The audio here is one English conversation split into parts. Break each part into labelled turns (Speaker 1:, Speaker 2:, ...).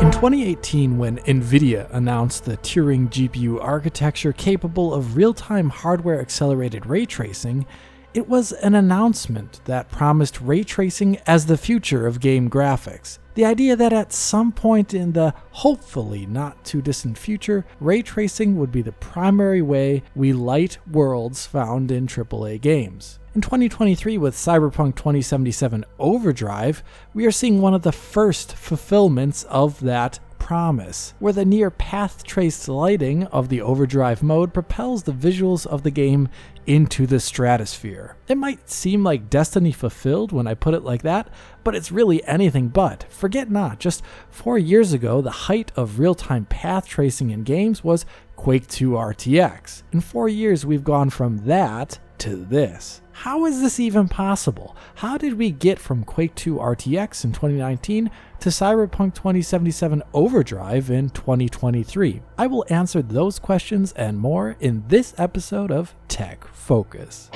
Speaker 1: In 2018, when NVIDIA announced the Turing GPU architecture capable of real-time hardware-accelerated ray tracing, it was an announcement that promised ray tracing as the future of game graphics. The idea that at some point in the hopefully not too distant future, ray tracing would be the primary way we light worlds found in AAA games. In 2023, with Cyberpunk 2077 Overdrive, we are seeing one of the first fulfillments of that promise, where the near path-traced lighting of the Overdrive mode propels the visuals of the game into the stratosphere. It might seem like Destiny fulfilled when I put it like that, but it's really anything but. Forget not, just 4 years ago, the height of real-time path tracing in games was Quake 2 RTX. In 4 years, we've gone from that to this. How is this even possible? How did we get from Quake 2 RTX in 2019 to Cyberpunk 2077 Overdrive in 2023? I will answer those questions and more in this episode of Tech Focus.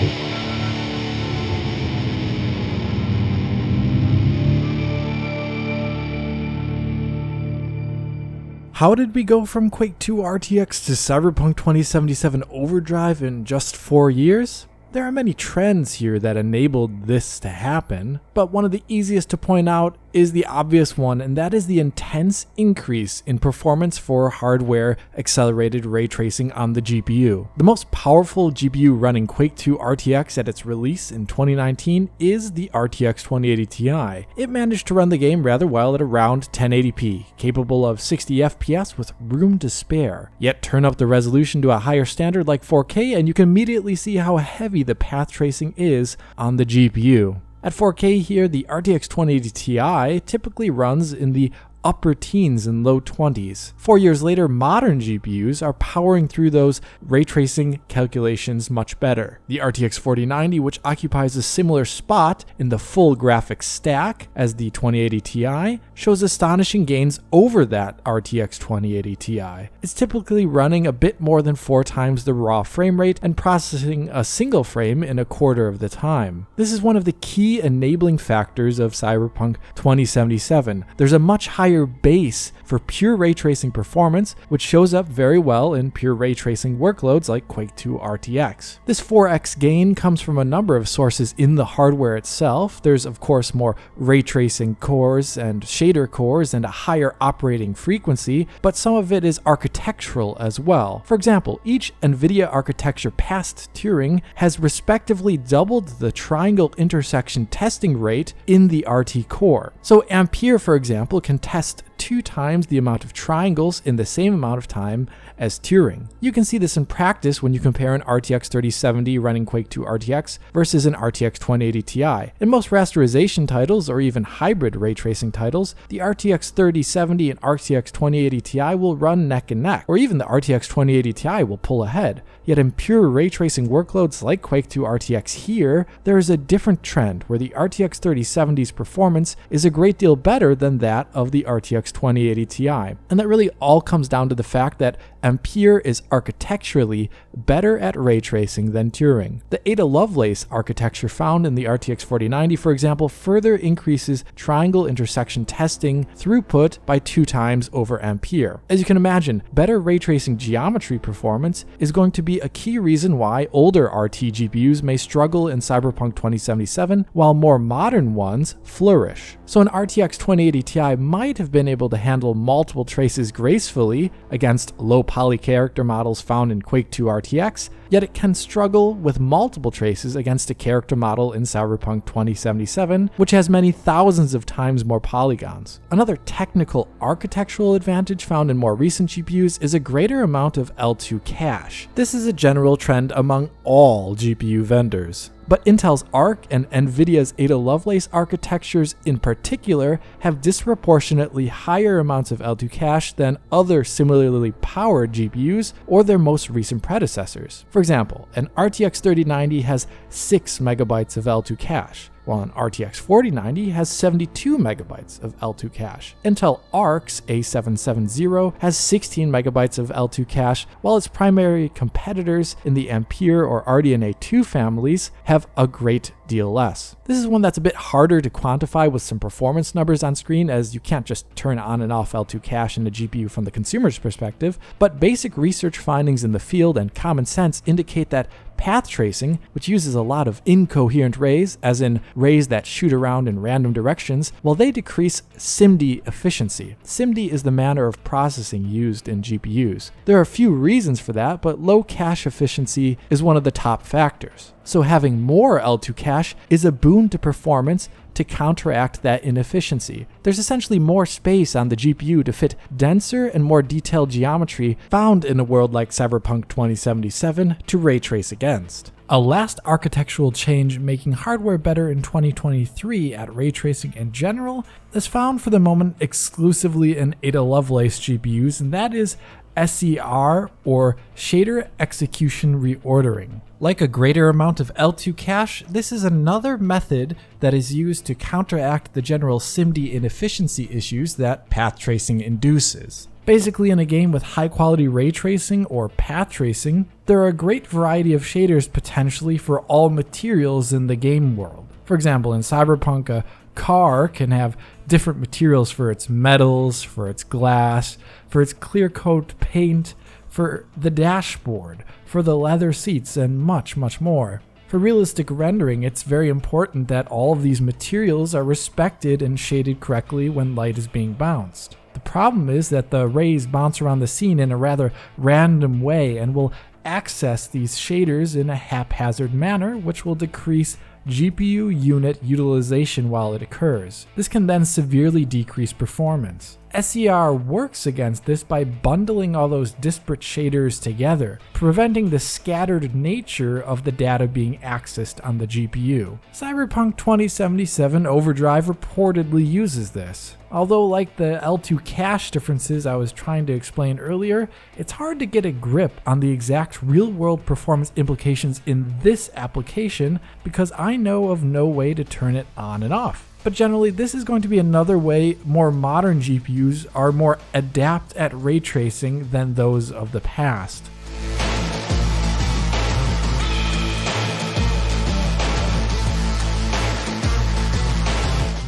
Speaker 1: How did we go from Quake 2 RTX to Cyberpunk 2077 Overdrive in just 4 years? There are many trends here that enabled this to happen, but one of the easiest to point out is the obvious one, and that is the intense increase in performance for hardware accelerated ray tracing on the GPU. The most powerful GPU running Quake 2 RTX at its release in 2019 is the RTX 2080 Ti. It managed to run the game rather well at around 1080p, capable of 60 FPS with room to spare. Yet turn up the resolution to a higher standard like 4K and you can immediately see how heavy the path tracing is on the GPU. At 4K here, the RTX 2080 Ti typically runs in the upper teens and low 20s. 4 years later, modern GPUs are powering through those ray tracing calculations much better. The RTX 4090, which occupies a similar spot in the full graphics stack as the 2080 Ti, shows astonishing gains over that RTX 2080 Ti. It's typically running a bit more than 4 times the raw frame rate and processing a single frame in a quarter of the time. This is one of the key enabling factors of Cyberpunk 2077. There's a much higher base for pure ray tracing performance, which shows up very well in pure ray tracing workloads like Quake 2 RTX. This 4x gain comes from a number of sources in the hardware itself. There's of course more ray tracing cores and shader cores and a higher operating frequency, but some of it is architectural as well. For example, each NVIDIA architecture past Turing has respectively doubled the triangle intersection testing rate in the RT core. So Ampere, for example, can test 2 times the amount of triangles in the same amount of time as Turing. You can see this in practice when you compare an RTX 3070 running Quake 2 RTX versus an RTX 2080 Ti. In most rasterization titles or even hybrid ray tracing titles, the RTX 3070 and RTX 2080 Ti will run neck and neck, or even the RTX 2080 Ti will pull ahead. Yet in pure ray tracing workloads like Quake 2 RTX here, there is a different trend where the RTX 3070's performance is a great deal better than that of the RTX 2080 Ti. And that really all comes down to the fact that Ampere is architecturally better at ray tracing than Turing. The Ada Lovelace architecture found in the RTX 4090, for example, further increases triangle intersection testing throughput by 2 times over Ampere. As you can imagine, better ray tracing geometry performance is going to be a key reason why older RT GPUs may struggle in Cyberpunk 2077, while more modern ones flourish. So an RTX 2080 Ti might have been able to handle multiple traces gracefully against low poly character models found in Quake 2 RTX, yet it can struggle with multiple traces against a character model in Cyberpunk 2077, which has many thousands of times more polygons. Another technical architectural advantage found in more recent GPUs is a greater amount of L2 cache. This is a general trend among all GPU vendors. But Intel's Arc and NVIDIA's Ada Lovelace architectures in particular have disproportionately higher amounts of L2 cache than other similarly powered GPUs or their most recent predecessors. For example, an RTX 3090 has 6 megabytes of L2 cache. while an RTX 4090 has 72 megabytes of L2 cache. Intel Arc's A770 has 16 megabytes of L2 cache, while its primary competitors in the Ampere or RDNA 2 families have a great deal less. This is one that's a bit harder to quantify with some performance numbers on screen, as you can't just turn on and off L2 cache in the GPU from the consumer's perspective, but basic research findings in the field and common sense indicate that path tracing, which uses a lot of incoherent rays, as in rays that shoot around in random directions, well, they decrease SIMD efficiency. SIMD is the manner of processing used in GPUs. There are a few reasons for that, but low cache efficiency is one of the top factors. So having more L2 cache is a boon to performance to counteract that inefficiency. There's essentially more space on the GPU to fit denser and more detailed geometry found in a world like Cyberpunk 2077 to ray trace against. A last architectural change making hardware better in 2023 at ray tracing in general is found for the moment exclusively in Ada Lovelace GPUs, and that is SER, or Shader Execution Reordering. Like a greater amount of L2 cache, this is another method that is used to counteract the general SIMD inefficiency issues that path tracing induces. Basically, in a game with high quality ray tracing or path tracing, there are a great variety of shaders potentially for all materials in the game world. For example, in Cyberpunk, a car can have different materials for its metals, for its glass, for its clear coat paint, for the dashboard, for the leather seats, and much, much more. For realistic rendering, it's very important that all of these materials are respected and shaded correctly when light is being bounced. The problem is that the rays bounce around the scene in a rather random way and will access these shaders in a haphazard manner, which will decrease GPU unit utilization while it occurs. This can then severely decrease performance. SER works against this by bundling all those disparate shaders together, preventing the scattered nature of the data being accessed on the GPU. Cyberpunk 2077 Overdrive reportedly uses this. Although, like the L2 cache differences I was trying to explain earlier, it's hard to get a grip on the exact real-world performance implications in this application because I know of no way to turn it on and off. But generally, this is going to be another way more modern GPUs are more adept at ray tracing than those of the past.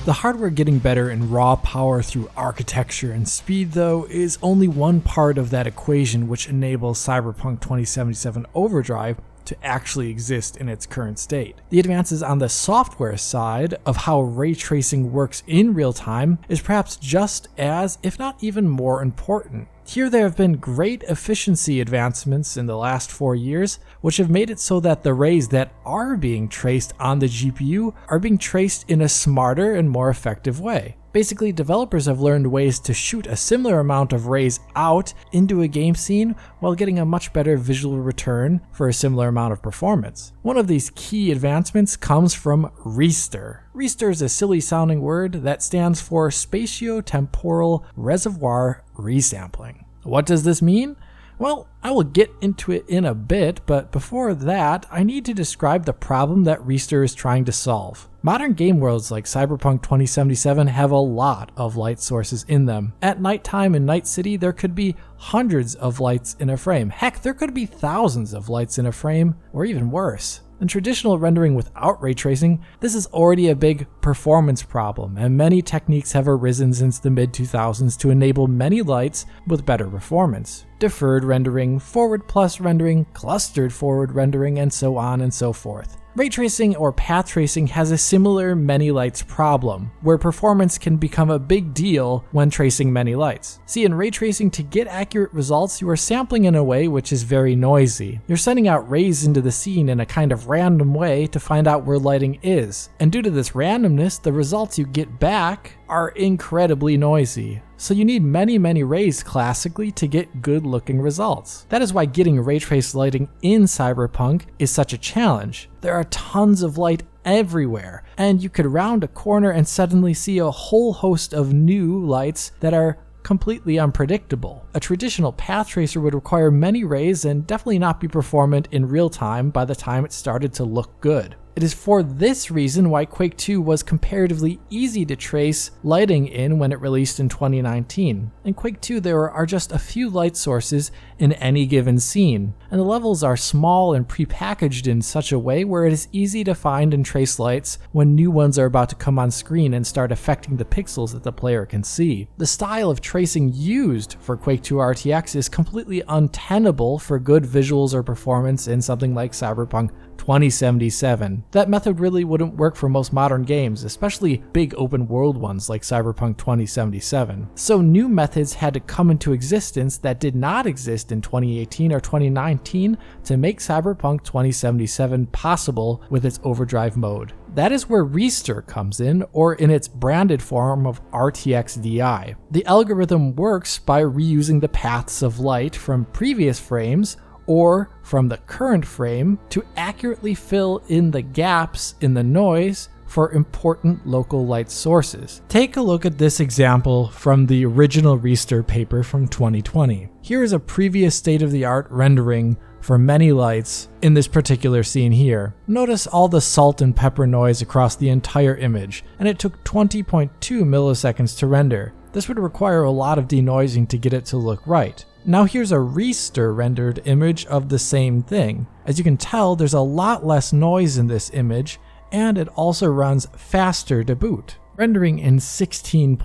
Speaker 1: The hardware getting better in raw power through architecture and speed, though, is only one part of that equation which enables Cyberpunk 2077 Overdrive to actually exist in its current state. The advances on the software side of how ray tracing works in real time is perhaps just as, if not even more important. Here there have been great efficiency advancements in the last 4 years, which have made it so that the rays that are being traced on the GPU are being traced in a smarter and more effective way. Basically, developers have learned ways to shoot a similar amount of rays out into a game scene while getting a much better visual return for a similar amount of performance. One of these key advancements comes from RESTR. RESTR is a silly sounding word that stands for Spatio-Temporal Reservoir Resampling. What does this mean? Well, I will get into it in a bit, but before that, I need to describe the problem that RESTR is trying to solve. Modern game worlds like Cyberpunk 2077 have a lot of light sources in them. At nighttime in Night City, there could be hundreds of lights in a frame. Heck, there could be thousands of lights in a frame, or even worse. In traditional rendering without ray tracing, this is already a big performance problem, and many techniques have arisen since the mid-2000s to enable many lights with better performance. Deferred rendering, forward plus rendering, clustered forward rendering, and so on and so forth. Ray tracing or path tracing has a similar many lights problem, where performance can become a big deal when tracing many lights. See, in ray tracing, to get accurate results, you are sampling in a way which is very noisy. You're sending out rays into the scene in a kind of random way to find out where lighting is. And due to this randomness, the results you get back are incredibly noisy. So you need many rays classically to get good looking results. That is why getting ray trace lighting in Cyberpunk is such a challenge. There are tons of light everywhere, and you could round a corner and suddenly see a whole host of new lights that are completely unpredictable. A traditional path tracer would require many rays and definitely not be performant in real time by the time it started to look good. It is for this reason why Quake 2 was comparatively easy to trace lighting in when it released in 2019. In Quake 2 there are just a few light sources in any given scene, and the levels are small and pre-packaged in such a way where it is easy to find and trace lights when new ones are about to come on screen and start affecting the pixels that the player can see. The style of tracing used for Quake 2 RTX is completely untenable for good visuals or performance in something like Cyberpunk 2077. That method really wouldn't work for most modern games, especially big open world ones like Cyberpunk 2077. So new methods had to come into existence that did not exist in 2018 or 2019 to make Cyberpunk 2077 possible with its overdrive mode. That is where Restir comes in, or in its branded form of RTX DI. The algorithm works by reusing the paths of light from previous frames or from the current frame to accurately fill in the gaps in the noise for important local light sources. Take a look at this example from the original Restir paper from 2020. Here is a previous state-of-the-art rendering for many lights in this particular scene here. Notice all the salt and pepper noise across the entire image, and it took 20.2 milliseconds to render. This would require a lot of denoising to get it to look right. Now here's a Restir rendered image of the same thing. As you can tell, there's a lot less noise in this image, and it also runs faster to boot, rendering in 16.7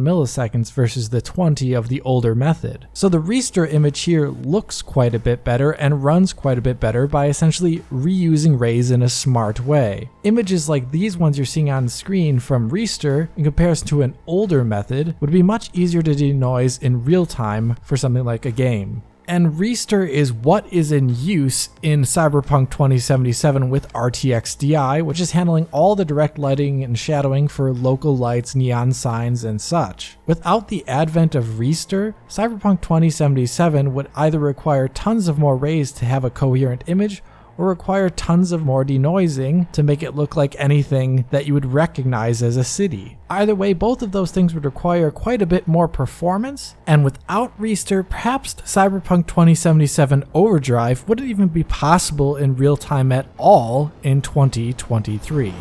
Speaker 1: milliseconds versus the 20 of the older method. So the Restir image here looks quite a bit better and runs quite a bit better by essentially reusing rays in a smart way. Images like these ones you're seeing on screen from Restir, in comparison to an older method, would be much easier to denoise in real time for something like a game. And Restir is what is in use in Cyberpunk 2077 with RTX DI, which is handling all the direct lighting and shadowing for local lights, neon signs, and such. Without the advent of Restir, Cyberpunk 2077 would either require tons of more rays to have a coherent image, or require tons of more denoising to make it look like anything that you would recognize as a city. Either way, both of those things would require quite a bit more performance, and without Restir, perhaps Cyberpunk 2077 Overdrive wouldn't even be possible in real time at all in 2023.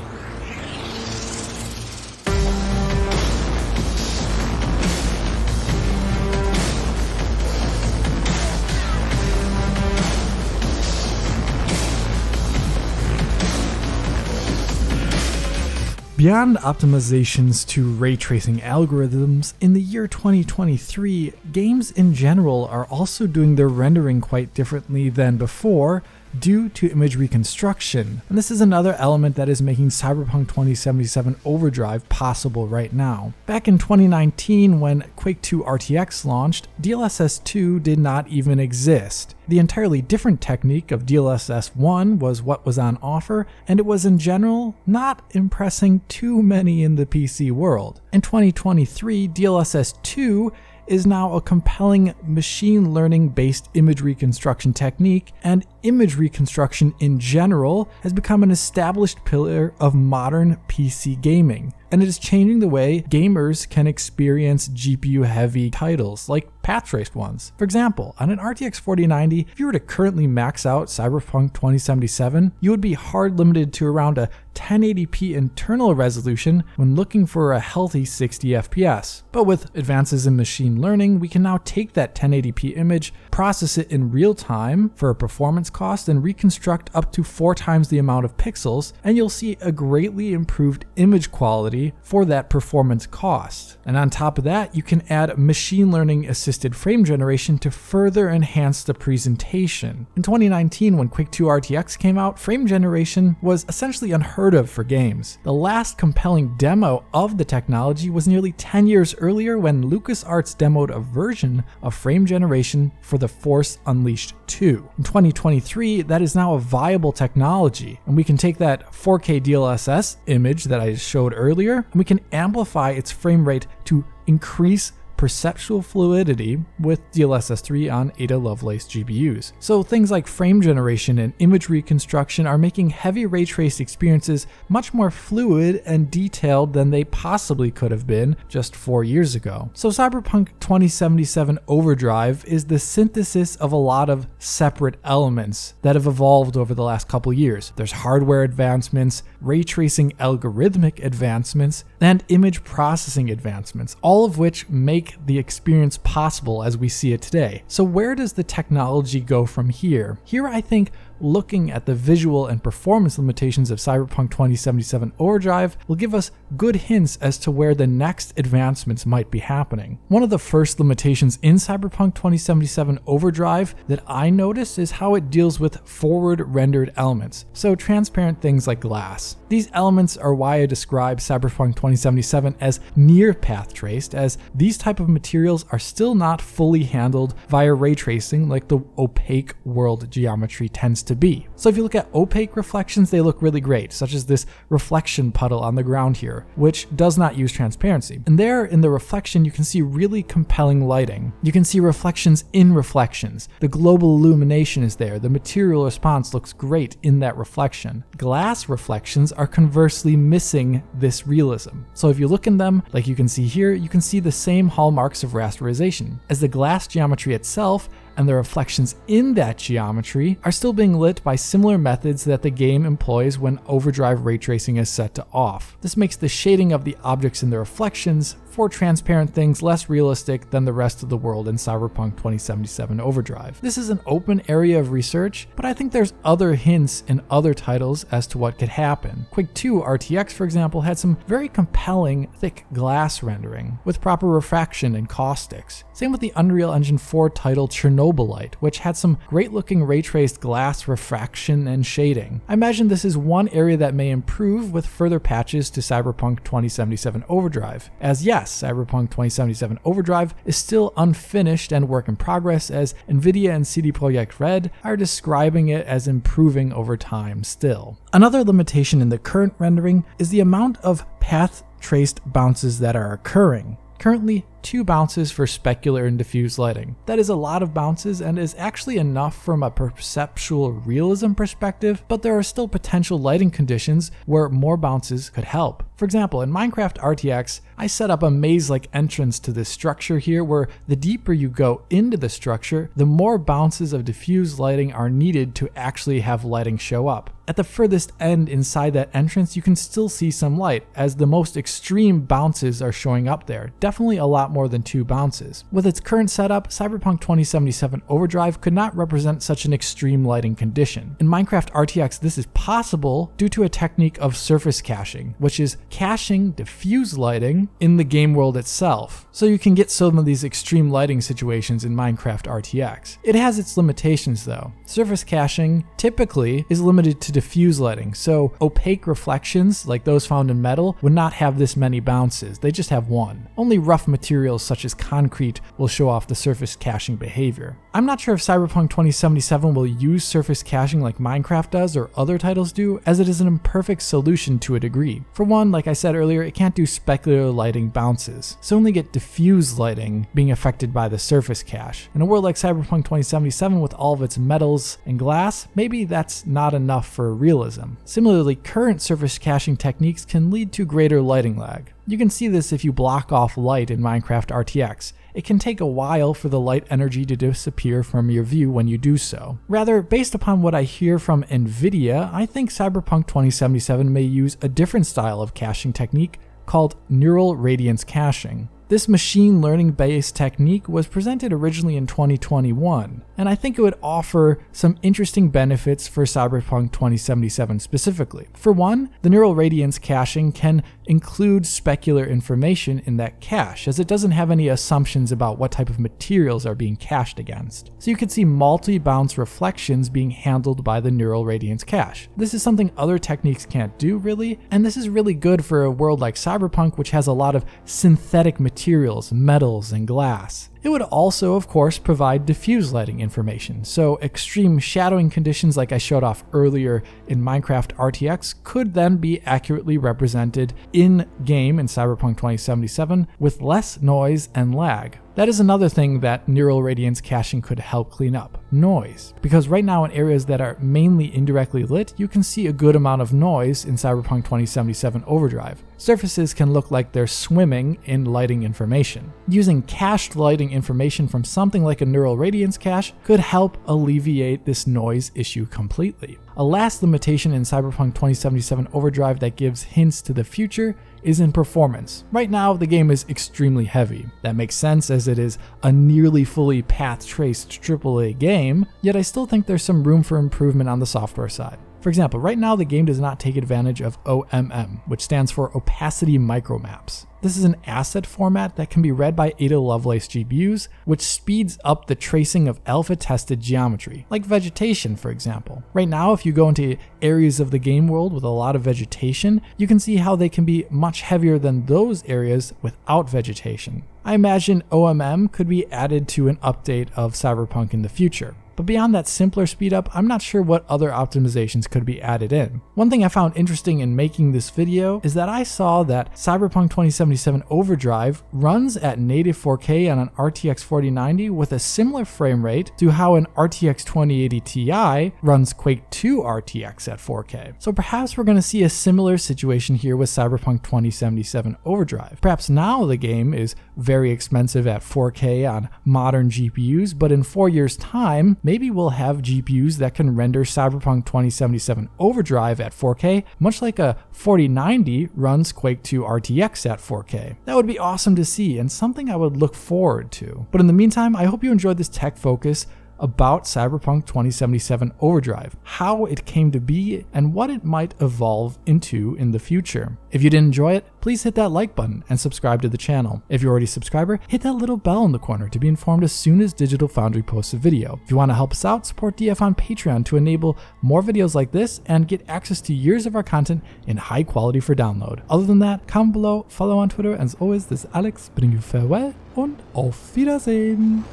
Speaker 1: Beyond optimizations to ray tracing algorithms, in the year 2023, games in general are also doing their rendering quite differently than before due to image reconstruction. And this is another element that is making Cyberpunk 2077 Overdrive possible right now. Back in 2019, when Quake 2 RTX launched, DLSS 2 did not even exist. The entirely different technique of DLSS 1 was what was on offer, and it was in general not impressing too many in the PC world. In 2023, DLSS 2 is now a compelling machine learning based image reconstruction technique, and image reconstruction in general has become an established pillar of modern PC gaming. And it is changing the way gamers can experience GPU heavy titles like path traced ones. For example, on an RTX 4090, if you were to currently max out Cyberpunk 2077, you would be hard limited to around a 1080p internal resolution when looking for a healthy 60 FPS. But with advances in machine learning, we can now take that 1080p image, process it in real time for a performance cost, and reconstruct up to 4 times the amount of pixels, and you'll see a greatly improved image quality for that performance cost. And on top of that, you can add machine learning assisted frame generation to further enhance the presentation. In 2019, when Quake 2 RTX came out, frame generation was essentially unheard of for games. The last compelling demo of the technology was nearly 10 years earlier when LucasArts demoed a version of frame generation for The Force Unleashed 2. In 2023, that is now a viable technology, and we can take that 4K DLSS image that I showed earlier, and we can amplify its frame rate to increase perceptual fluidity with DLSS 3 on Ada Lovelace GPUs. So things like frame generation and image reconstruction are making heavy ray traced experiences much more fluid and detailed than they possibly could have been just 4 years ago. So Cyberpunk 2077 Overdrive is the synthesis of a lot of separate elements that have evolved over the last couple years. There's hardware advancements, ray tracing algorithmic advancements, and image processing advancements, all of which make the experience possible as we see it today. So where does the technology go from here? Here I think looking at the visual and performance limitations of Cyberpunk 2077 Overdrive will give us good hints as to where the next advancements might be happening. One of the first limitations in Cyberpunk 2077 Overdrive that I noticed is how it deals with forward rendered elements, so transparent things like glass. These elements are why I describe Cyberpunk 2077 as near path traced, as these type of materials are still not fully handled via ray tracing like the opaque world geometry tends to be. So if you look at opaque reflections, they look really great, such as this reflection puddle on the ground here, which does not use transparency. And there in the reflection, you can see really compelling lighting. You can see reflections in reflections. The global illumination is there. The material response looks great in that reflection. Glass reflections are conversely missing this realism. So if you look in them, like you can see here, you can see the same hallmarks of rasterization, as the glass geometry itself and the reflections in that geometry are still being lit by similar methods that the game employs when Overdrive ray tracing is set to off. This makes the shading of the objects in the reflections for transparent things less realistic than the rest of the world in Cyberpunk 2077 Overdrive. This is an open area of research, but I think there's other hints in other titles as to what could happen. Quake 2 RTX, for example, had some very compelling thick glass rendering with proper refraction and caustics. Same with the Unreal Engine 4 title Chernobylite, which had some great looking ray traced glass refraction and shading. I imagine this is one area that may improve with further patches to Cyberpunk 2077 Overdrive, as yes, Cyberpunk 2077 Overdrive is still unfinished and work in progress, as Nvidia and CD Projekt Red are describing it as improving over time still. Another limitation in the current rendering is the amount of path traced bounces that are occurring. Currently, 2 bounces for specular and diffuse lighting. That is a lot of bounces and is actually enough from a perceptual realism perspective, but there are still potential lighting conditions where more bounces could help. For example, in Minecraft RTX, I set up a maze-like entrance to this structure here where the deeper you go into the structure, the more bounces of diffuse lighting are needed to actually have lighting show up. At the furthest end inside that entrance, you can still see some light, as the most extreme bounces are showing up there. Definitely a lot more than 2 bounces. With its current setup, Cyberpunk 2077 Overdrive could not represent such an extreme lighting condition. In Minecraft RTX, this is possible due to a technique of surface caching, which is caching diffuse lighting in the game world itself. So you can get some of these extreme lighting situations in Minecraft RTX. It has its limitations though. Surface caching typically is limited to diffuse lighting, so opaque reflections like those found in metal would not have this many bounces. They just have 1. Only rough materials such as concrete will show off the surface caching behavior. I'm not sure if Cyberpunk 2077 will use surface caching like Minecraft does or other titles do, as it is an imperfect solution to a degree. For one, like I said earlier, it can't do specular lighting bounces, so only get diffuse lighting being affected by the surface cache. In a world like Cyberpunk 2077 with all of its metals and glass, maybe that's not enough for realism. Similarly, current surface caching techniques can lead to greater lighting lag. You can see this if you block off light in Minecraft RTX. It can take a while for the light energy to disappear from your view when you do so. Rather, based upon what I hear from Nvidia, I think Cyberpunk 2077 may use a different style of caching technique called neural radiance caching. This machine learning based technique was presented originally in 2021, and I think it would offer some interesting benefits for Cyberpunk 2077 specifically. For one, the neural radiance caching can include specular information in that cache, as it doesn't have any assumptions about what type of materials are being cached against. So you can see multi-bounce reflections being handled by the neural radiance cache. This is something other techniques can't do really, and this is really good for a world like Cyberpunk, which has a lot of synthetic materials materials, metals, and glass. It would also, of course, provide diffuse lighting information, so extreme shadowing conditions like I showed off earlier in Minecraft RTX could then be accurately represented in-game in Cyberpunk 2077 with less noise and lag. That is another thing that Neural Radiance caching could help clean up: noise. Because right now in areas that are mainly indirectly lit, you can see a good amount of noise in Cyberpunk 2077 Overdrive. Surfaces can look like they're swimming in lighting information. Using cached lighting information from something like a Neural Radiance cache could help alleviate this noise issue completely. A last limitation in Cyberpunk 2077 Overdrive that gives hints to the future is in performance. Right now, the game is extremely heavy. That makes sense as it is a nearly fully path-traced AAA game, yet I still think there's some room for improvement on the software side. For example, right now the game does not take advantage of OMM, which stands for Opacity Micromaps. This is an asset format that can be read by Ada Lovelace GPUs, which speeds up the tracing of alpha-tested geometry, like vegetation, for example. Right now, if you go into areas of the game world with a lot of vegetation, you can see how they can be much heavier than those areas without vegetation. I imagine OMM could be added to an update of Cyberpunk in the future. But beyond that simpler speed up, I'm not sure what other optimizations could be added in. One thing I found interesting in making this video is that I saw that Cyberpunk 2077 Overdrive runs at native 4K on an RTX 4090 with a similar frame rate to how an RTX 2080 Ti runs Quake 2 RTX at 4K. So perhaps we're going to see a similar situation here with Cyberpunk 2077 Overdrive. Perhaps now the game is very expensive at 4K on modern GPUs, but in 4 years' time, maybe we'll have GPUs that can render Cyberpunk 2077 Overdrive at 4K, much like a 4090 runs Quake 2 RTX at 4K. That would be awesome to see and something I would look forward to. But in the meantime, I hope you enjoyed this tech focus about Cyberpunk 2077 Overdrive, how it came to be, and what it might evolve into in the future. If you did enjoy it, please hit that like button and subscribe to the channel. If you're already a subscriber, hit that little bell in the corner to be informed as soon as Digital Foundry posts a video. If you want to help us out, support DF on Patreon to enable more videos like this and get access to years of our content in high quality for download. Other than that, comment below, follow on Twitter, and as always, this is Alex bidding you farewell und auf Wiedersehen.